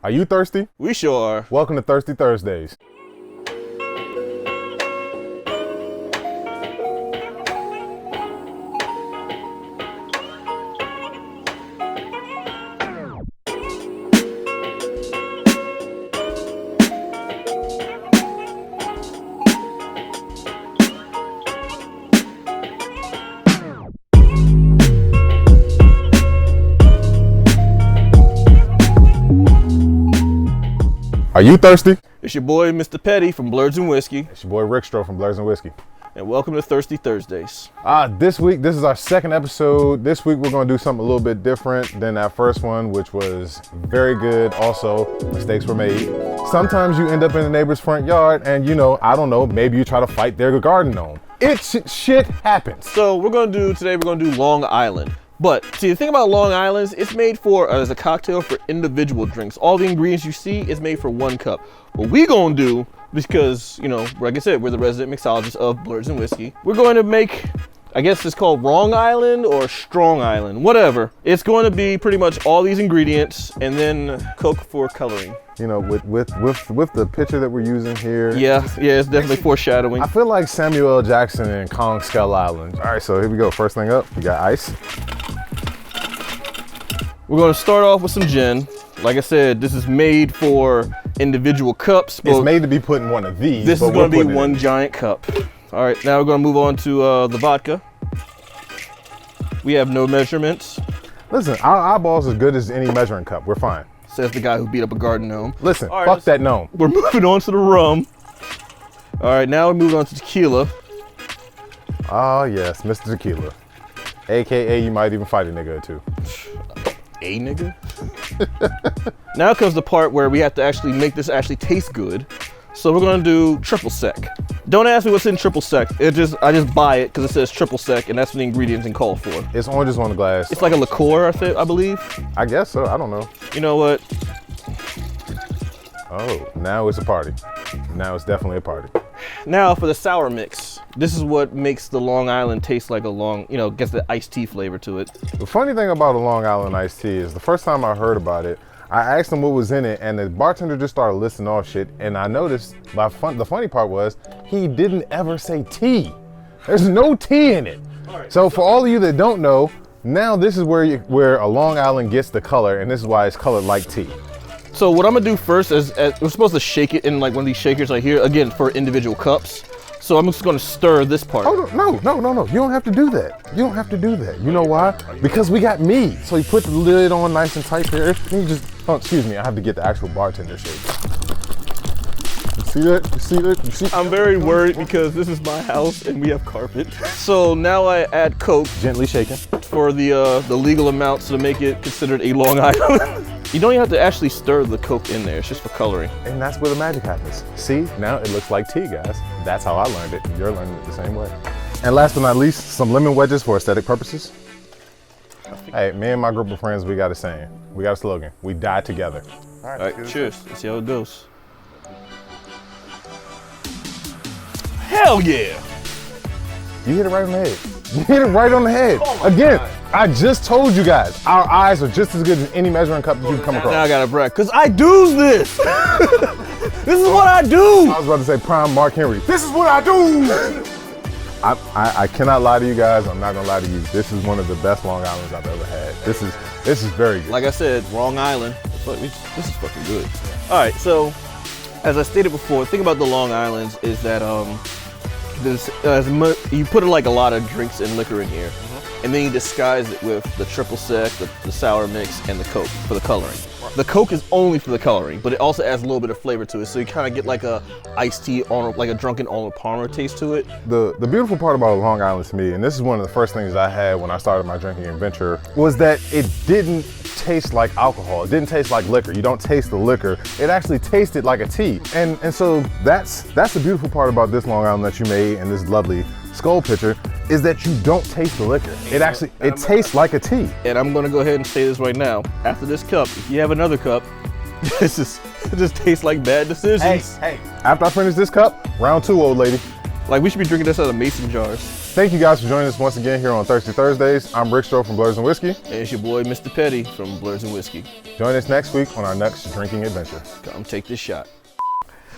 Are you thirsty? We sure are. Welcome to Thirsty Thursdays. Are you thirsty? It's your boy, Mr. Petty from Blerds and Whiskey. It's your boy Rick Stroh from Blerds and Whiskey. And welcome to Thirsty Thursdays. This week, this is our second episode. This week, we're going to do something a little bit different than that first one, which was very good. Also, mistakes were made. Sometimes you end up in the neighbor's front yard and, I don't know, maybe you try to fight their garden gnome. Shit happens. So we're going to do Long Island. But see, the thing about Long Island's, it's made for as a cocktail for individual drinks. All the ingredients you see is made for one cup. What we gonna do, because like I said, we're the resident mixologists of Blerds and Whiskey. We're going to make, I guess it's called Wrong Island or Strong Island, whatever. It's going to be pretty much all these ingredients and then Coke for coloring. With the picture that we're using here. Yeah, it's definitely foreshadowing. I feel like Samuel L. Jackson in Kong Skull Island. All right, so here we go. First thing up, we got ice. We're going to start off with some gin. Like I said, this is made for individual cups. It's made to be put in one of these. This is going to be one giant cup. All right, now we're going to move on to the vodka. We have no measurements. Listen, our eyeballs as good as any measuring cup. We're fine. Says the guy who beat up a garden gnome. Listen, right, fuck that gnome. We're moving on to the rum. All right, now we're moving on to tequila. Oh yes, Mr. Tequila. AKA you might even fight a nigga or two. A nigga? Now comes the part where we have to actually make this actually taste good. So we're gonna do triple sec. Don't ask me what's in triple sec. I just buy it because it says triple sec and that's what the ingredients can call for. It's oranges on the glass. It's like a liqueur, I believe. I guess so, I don't know. You know what? Oh, now it's a party. Now it's definitely a party. Now for the sour mix. This is what makes the Long Island taste like a gets the iced tea flavor to it. The funny thing about a Long Island iced tea is the first time I heard about it, I asked him what was in it and the bartender just started listing off shit and I noticed, the funny part was, he didn't ever say tea. There's no tea in it. Right, so for all of you that don't know, now this is where a Long Island gets the color and this is why it's colored like tea. So what I'm gonna do first is we're supposed to shake it in like one of these shakers right here, again for individual cups. So I'm just gonna stir this part. Oh, no. You don't have to do that. You don't have to do that. You know why? Because we got me. So you put the lid on nice and tight here. And you just, excuse me, I have to get the actual bartender shake. You see that? You see that? You see? I'm very worried because this is my house and we have carpet. So now I add Coke. Gently shaken. For the legal amounts to make it considered a Long Island. You don't even have to actually stir the Coke in there, it's just for coloring. And that's where the magic happens. See, now it looks like tea, guys. That's how I learned it. You're learning it the same way. And last but not least, some lemon wedges for aesthetic purposes. Hey, me and my group of friends, we got a saying. We got a slogan. We die together. All right, cheers. Let's see how it goes. Hell yeah! You hit it right on the head. You hit it right on the head. Oh Again, God. I just told you guys, our eyes are just as good as any measuring cup that you can come across. Now I gotta brag, because I do this. This is what I do. I was about to say prime Mark Henry. This is what I do. I cannot lie to you guys. I'm not gonna lie to you. This is one of the best Long Islands I've ever had. This is very good. Like I said, Wrong Island. This is fucking good. All right, so as I stated before, the thing about the Long Islands is that you put like a lot of drinks and liquor in here, and then you disguise it with the triple sec, the sour mix, and the Coke for the coloring. The Coke is only for the coloring, but it also adds a little bit of flavor to it, so you kind of get like a iced tea, like a drunken Arnold Palmer taste to it. The beautiful part about Long Island to me, and this is one of the first things I had when I started my drinking adventure, was that it didn't taste like alcohol. It didn't taste like liquor. You don't taste the liquor. It actually tasted like a tea. And so that's the beautiful part about this Long Island that you made and this lovely skull pitcher, is that you don't taste the liquor. It tastes like a tea. And I'm gonna go ahead and say this right now. After this cup, if you have another cup, it just tastes like bad decisions. Hey, after I finish this cup, round two, old lady. Like we should be drinking this out of mason jars. Thank you guys for joining us once again here on Thirsty Thursdays. I'm Rick Stroh from Blerds and Whiskey. And it's your boy, Mr. Petty from Blerds and Whiskey. Join us next week on our next drinking adventure. Come take this shot.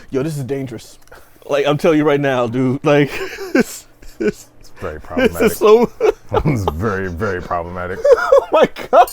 Yo, this is dangerous. Like, I'm telling you right now, dude. Like, it's very problematic. this is so. It's very, very problematic. Oh my God.